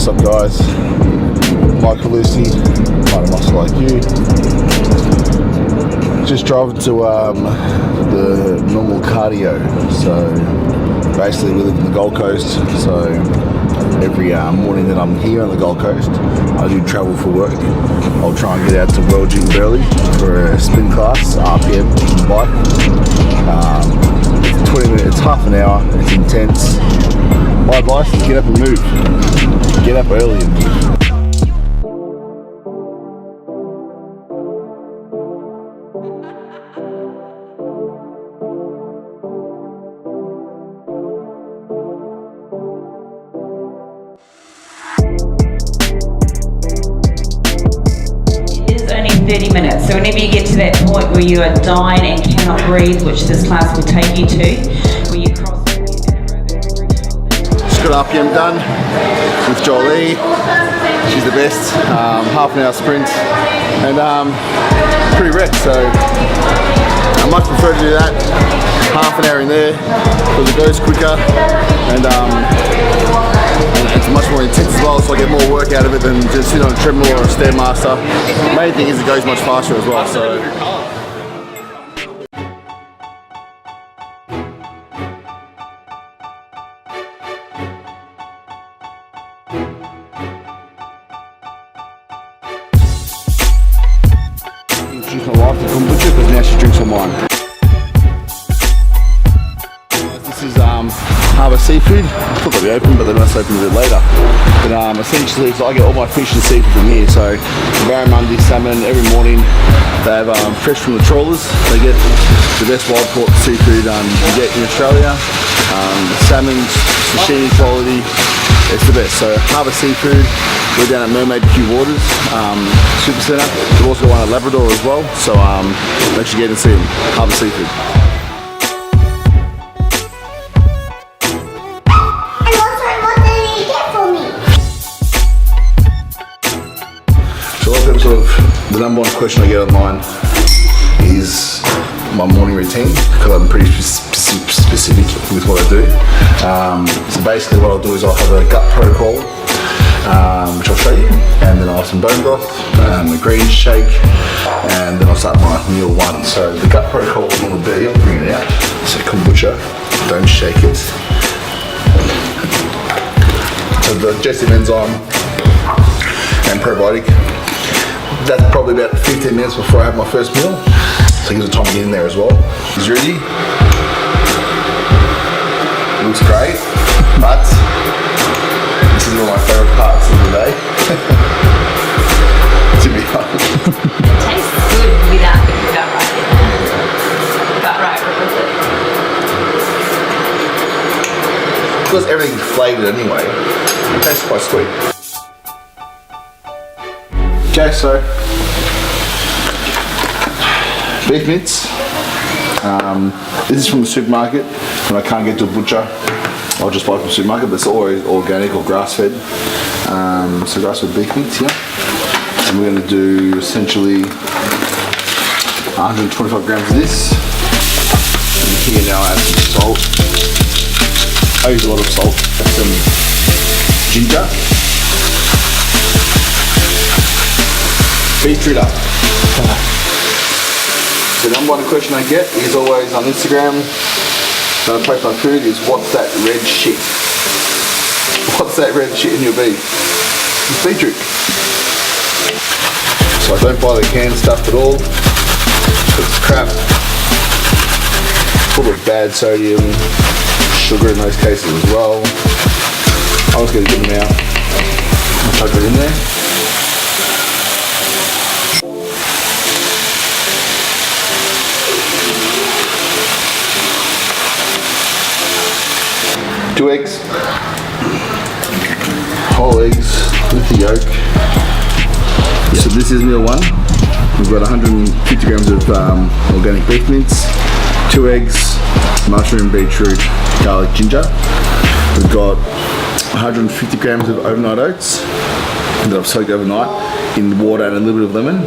What's up, guys? Mike Hulusi, kind of muscle like you. Just driving to the normal cardio. So basically, we live in the Gold Coast. So every morning that I'm here on the Gold Coast, I do travel for work. I'll try and get out to World Gym Burley for a spin class, RPM on the bike. It's 20 minutes, it's half an hour. It's intense. My advice is get up and move. Get up early and move. It is only 30 minutes, so whenever you get to that point where you are dying and cannot breathe, which this class will take you to, where you cross Got RPM done with Jolie. She's the best. Half an hour sprint and pretty wrecked. So I much prefer to do that. Half an hour in there because it goes quicker and it's much more intense as well. So I get more work out of it than just sit on a treadmill or a stairmaster. The main thing is it goes much faster as well. So. Drinks my wife the kombucha because now she drinks all mine. This is Harbour Seafood. I thought they'd be open, but they must open a bit later. But essentially, so I get all my fish and seafood from here. So barramundi, salmon every morning. They have fresh from the trawlers. They get the best wild caught seafood you get in Australia. Salmon's sashimi quality. It's the best. So Harbour Seafood. We're down at Mermaid Q Waters Super Centre. We've also got one at Labrador as well. So make sure you get and see them. Harbour Seafood. And also, what did you get for me? So a lot of people the number one question I get online is my morning routine because I'm pretty specific with what I do. So basically what I'll do is I'll have a gut protocol, which I'll show you, and then I'll have some bone broth, a green shake, and then I'll start my meal one. So the gut protocol will normally be, I'll bring it out, so kombucha, don't shake it. So the digestive enzyme and probiotic, that's probably about 15 minutes before I have my first meal. So it gives it time to get in there as well. He's ready. It looks great, but this is one of my favourite parts of the day. To be honest. It tastes good without the gut right there. Gut right with it. Because everything's flavoured anyway, it tastes quite sweet. Okay, so beef mince. This is from the supermarket. When I can't get to a butcher, I'll just buy from the supermarket, but it's always organic or grass-fed. So grass-fed beef mince here. And we're going to do essentially 125 grams of this. And here now I add some salt. I use a lot of salt. Some ginger. Beetroot. The number one question I get is always on Instagram when I post my food is, what's that red shit? What's that red shit in your beef? It's beetroot. So I don't buy the canned stuff at all. It's crap. Full of bad sodium, sugar in those cases as well. I'm just going to get them out. I'll chuck it in there. Two eggs, whole eggs with the yolk. So this is meal one. We've got 150 grams of organic beef mince, 2 eggs, mushroom, beetroot, garlic, ginger. We've got 150 grams of overnight oats that I've soaked overnight in water and a little bit of lemon.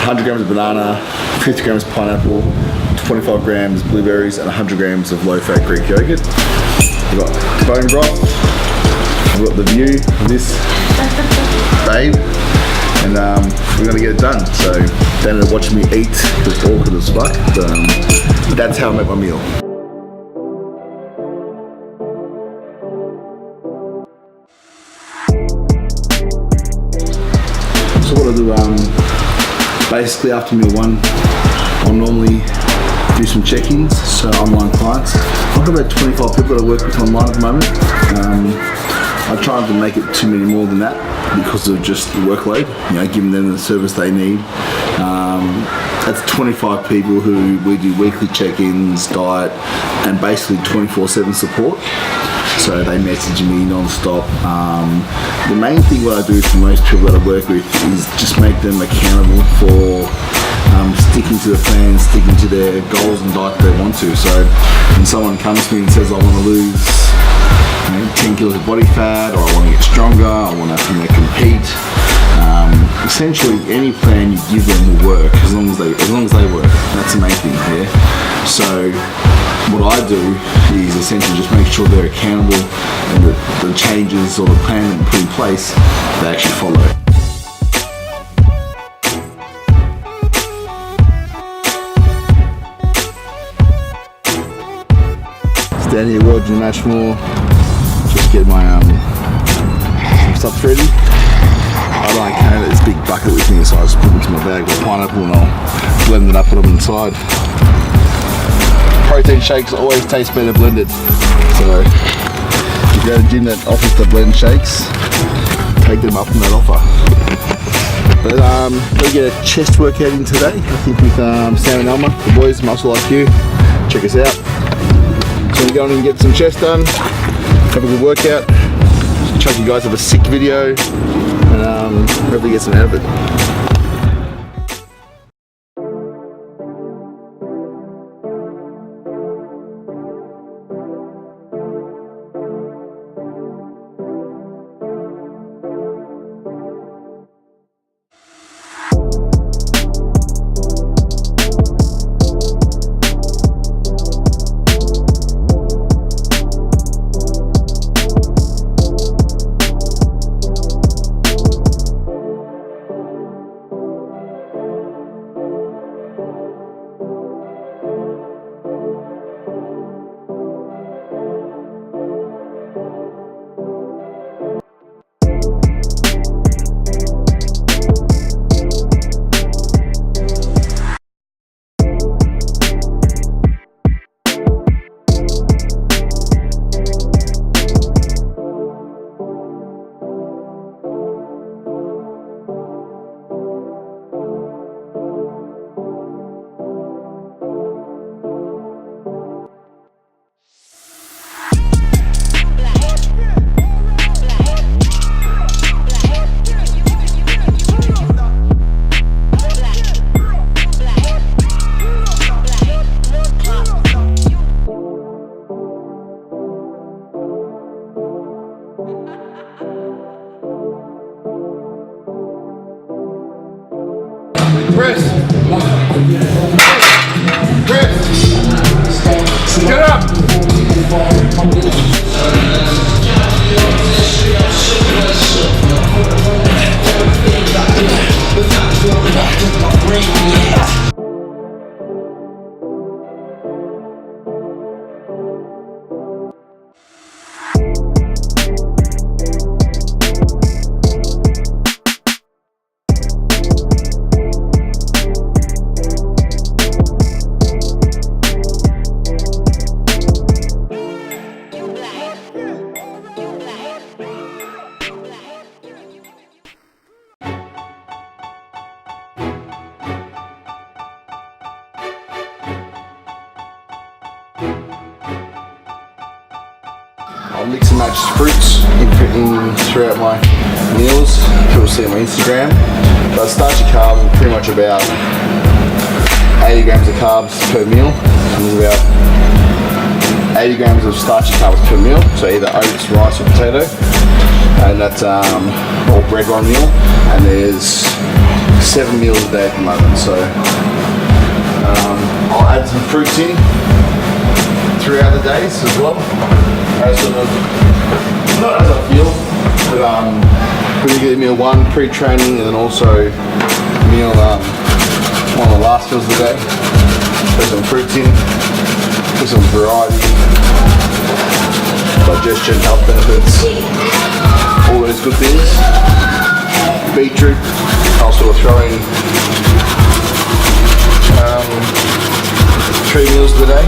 100 grams of banana, 50 grams of pineapple, 25 grams blueberries, and 100 grams of low-fat Greek yogurt. We've got bone broth, I've got the view of this babe, and we're gonna get it done. So then they're watching me eat, it's awkward as fuck, but that's how I make my meal. So what I do, basically after meal one, I'll normally do some check-ins, so online clients. I've got about 25 people that I work with online at the moment. I try not to make it too many more than that because of just the workload, giving them the service they need. That's 25 people who we do weekly check-ins, diet, and basically 24/7 support. So they message me non-stop. The main thing what I do for most people that I work with is just make them accountable for sticking to the plan, sticking to their goals and diet they want to. So when someone comes to me and says I want to lose 10 kilos of body fat, or I want to get stronger, I want to compete, essentially any plan you give them will work as long as they work. That's the main thing here. So what I do is essentially just make sure they're accountable and that the changes or the plan that we put in place they actually follow. Stand here, World International, just get my stuff ready. I don't carry this big bucket with me, so I just put it into my bag with pineapple and I'll blend it up, put them inside. Protein shakes always taste better blended, so if you go to a gym that offers the blend shakes, take them up on that offer. But we get a chest workout in today, I think with Sam and Elma, the boys, Muscle IQ. Check us out. So we're going and get some chest done, have a good workout. Chuck you guys have a sick video, and hopefully get some out of it. Chris! Chris! Get up! I'll mix and match fruits in throughout my meals. People see on my Instagram. But starchy carbs are pretty much about 80 grams of carbs per meal. And there's about 80 grams of starchy carbs per meal. So either oats, rice or potato. And that's all bread one meal. And there's 7 meals a day at the moment. So I'll add some fruits in throughout the days as well. As sort of not as I feel, but pretty good meal 1 pre-training, and then also meal one of the last meals of the day. Put some fruits in, put some variety, digestion, health benefits, all those good things. Beetroot, I'll sort of throw in 3 meals of the day.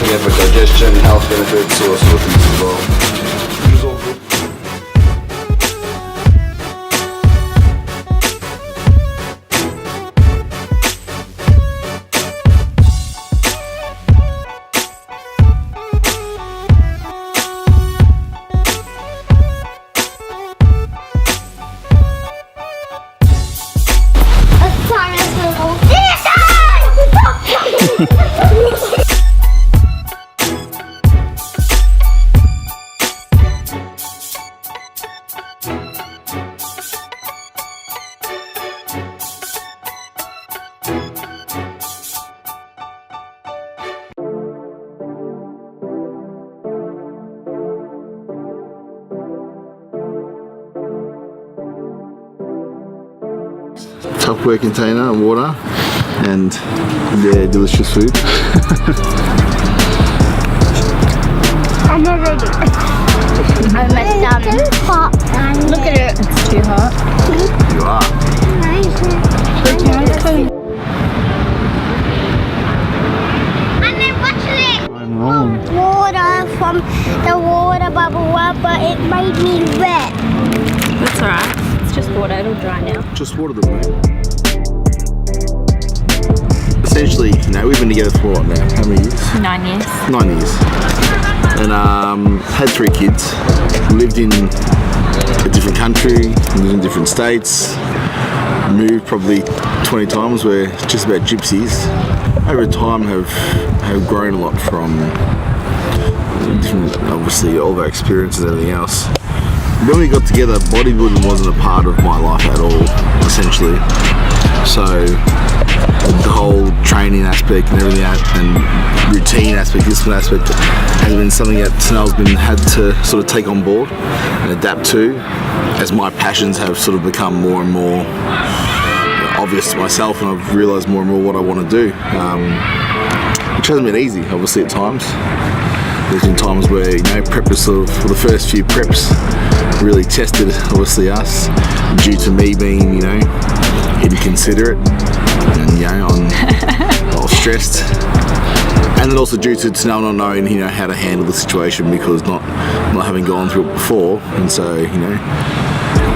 Yeah, for digestion, health benefits, all sorts of things as well. It's all good. Tupperware container and water, and their delicious food. I'm not ready. I'm too hot. Look at it. It's too hot. You are. And then watch it. Water from the water bubble up, but it made me wet. That's alright. It's just water. It'll dry now. Just water them, mate. Essentially, we've been together for what now? How many years? 9 years. 9 years. And had 3 kids. Lived in a different country, lived in different states. Moved probably 20 times. We're just about gypsies. Over time have grown a lot from different, obviously, all of our experiences and everything else. When we got together, bodybuilding wasn't a part of my life at all, essentially. So the whole training aspect and everything and routine aspect, discipline aspect has been something that Tanel's had to sort of take on board and adapt to as my passions have sort of become more and more obvious to myself, and I've realised more and more what I want to do, which hasn't been easy, obviously, at times. There's been times where, prep was sort of, for the first few preps, really tested, obviously, us, due to me being, inconsiderate and, I was stressed. And then also due to Tanel not knowing, how to handle the situation because not having gone through it before. And so,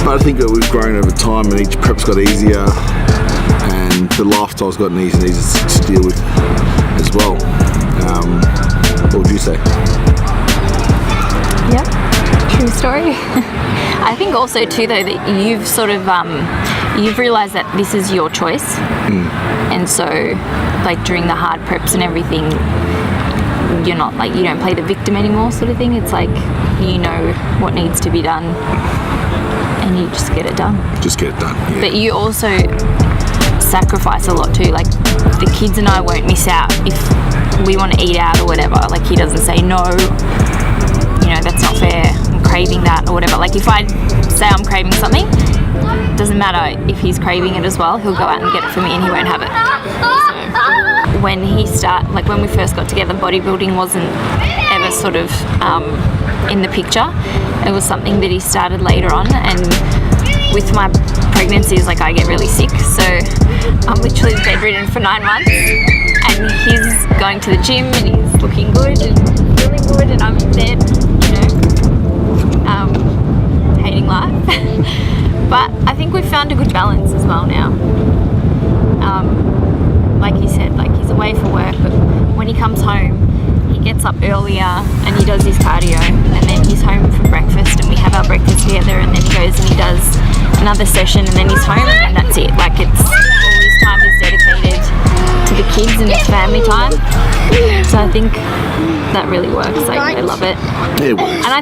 but I think that we've grown over time and each prep's got easier and the lifestyle's gotten easier and easier to deal with as well. What would you say? Yep, true story. I think also too though that you've sort of you've realised that this is your choice, and so like during the hard preps and everything, you're not like, you don't play the victim anymore sort of thing. It's like you know what needs to be done and you just get it done. Just get it done. Yeah. But you also sacrifice a lot too. Like the kids and I won't miss out if we want to eat out or whatever. Like he doesn't say no, that's not fair, I'm craving that or whatever. Like if I say I'm craving something, doesn't matter if he's craving it as well, he'll go out and get it for me and he won't have it. So when we first got together, bodybuilding wasn't ever sort of in the picture. It was something that he started later on, and with my pregnancies, like I get really sick, so I'm literally bedridden for 9 months, and he's going to the gym and he's looking good and feeling good, and I'm there, hating life. But I think we've found a good balance as well now. Like he said, like he's away for work, but when he comes home, he gets up earlier and he does his cardio, and then he's home for breakfast and we have our breakfast together, and then he goes and he does another session, and then he's home, and that's it. Like it's all his time is dedicated to the kids and his family time. So I think that really works. Like I love it. It works. And I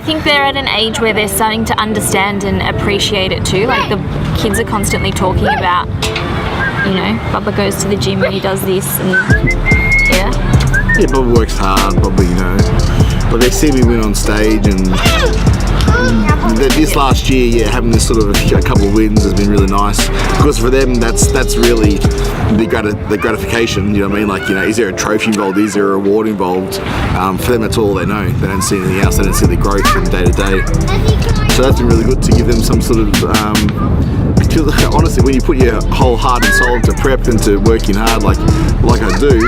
think they're at an age where they're starting to understand and appreciate it too. Like the kids are constantly talking about, Bubba goes to the gym and he does this, and yeah. Yeah, Bob works hard, probably, you know. But they see me win on stage, and this last year, yeah, having this sort of a couple of wins has been really nice. Because for them, that's really the gratification, you know what I mean? Like, you know, is there a trophy involved? Is there a reward involved? For them, that's all they know. They don't see anything else. They don't see the growth from day to day. So that's been really good to give them some sort of, because honestly, when you put your whole heart and soul into prep and to working hard like I do,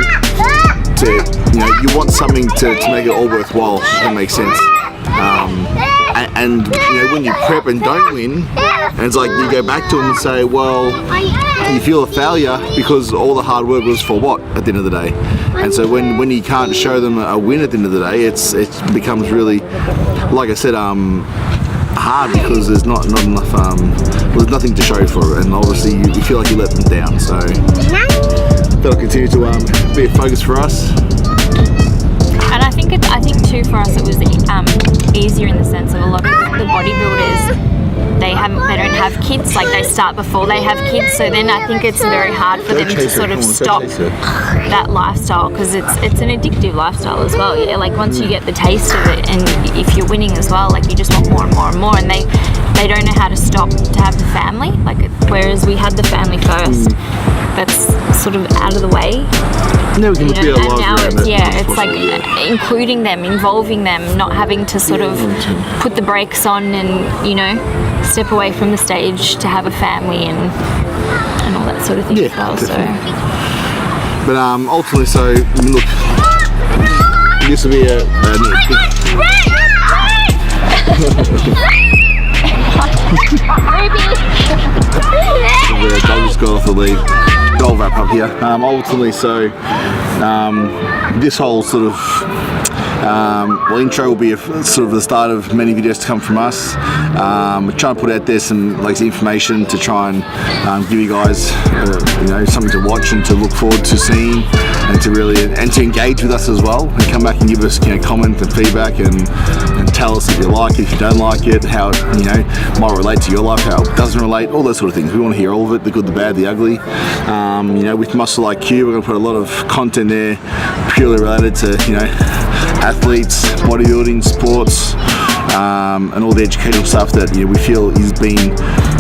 you know, you want something to make it all worthwhile, if that makes sense. And you know, when you prep and don't win, and it's like you go back to them and say, well, you feel a failure because all the hard work was for what at the end of the day. And so when you can't show them a win at the end of the day, it becomes really, like I said, hard, because there's not enough, there's nothing to show for it, and obviously you feel like you let them down. So that'll continue to be a focus for us. And I think too for us it was easier in the sense of a lot of the bodybuilders, they don't have kids, like they start before they have kids, so then I think it's very hard for them to sort of stop that lifestyle, because it's an addictive lifestyle as well. Yeah, like once you get the taste of it, and if you're winning as well, like you just want more and more and more, and they don't know how to stop to have the family, like whereas we had the family first. That's sort of out of the way. No, we can be and now it's like including them, involving them, not having to sort of put the brakes on and, you know, step away from the stage to have a family and all that sort of thing as well. Definitely. So, but ultimately, so look, this will be I'll just go off the lead. I'll wrap up here. Ultimately, so this whole sort of intro will be sort of the start of many videos to come from us. We're trying to put out there some information to try and give you guys you know, something to watch and to look forward to seeing, and to engage with us as well, and come back and give us, you know, comment and feedback, and tell us if you like it, if you don't like it, how it, you know, might relate to your life, how it doesn't relate, all those sort of things. We want to hear all of it, the good, the bad, the ugly. You know, with Muscle IQ, we're going to put a lot of content there purely related to, you know, athletes, bodybuilding, sports, and all the educational stuff that, you know, we feel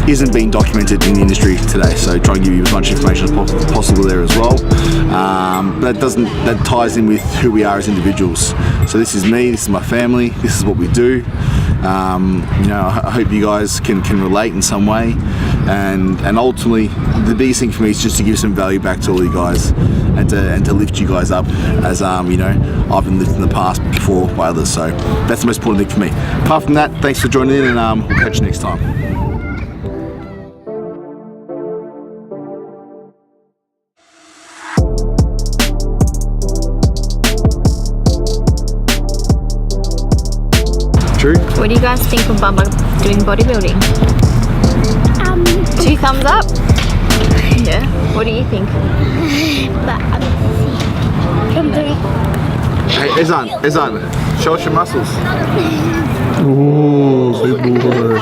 isn't being documented in the industry today. So try and give you as much information as possible there as well. That ties in with who we are as individuals. So this is me, this is my family, this is what we do. You know, I hope you guys can relate in some way, and ultimately the biggest thing for me is just to give some value back to all you guys, and to lift you guys up, as you know, I've been lifted in the past before by others. So that's the most important thing for me. Apart from that, thanks for joining in, and we'll catch you next time. What do you guys think of Bubba doing bodybuilding? 2 thumbs up? Yeah. What do you think? Hey, Ezan, show us your muscles. Ooh, big boy.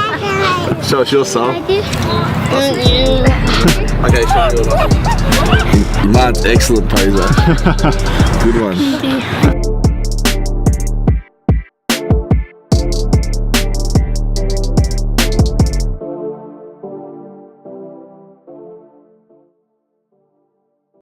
Show us your soul. Okay, show me your muscles. Man's excellent poser. Good one.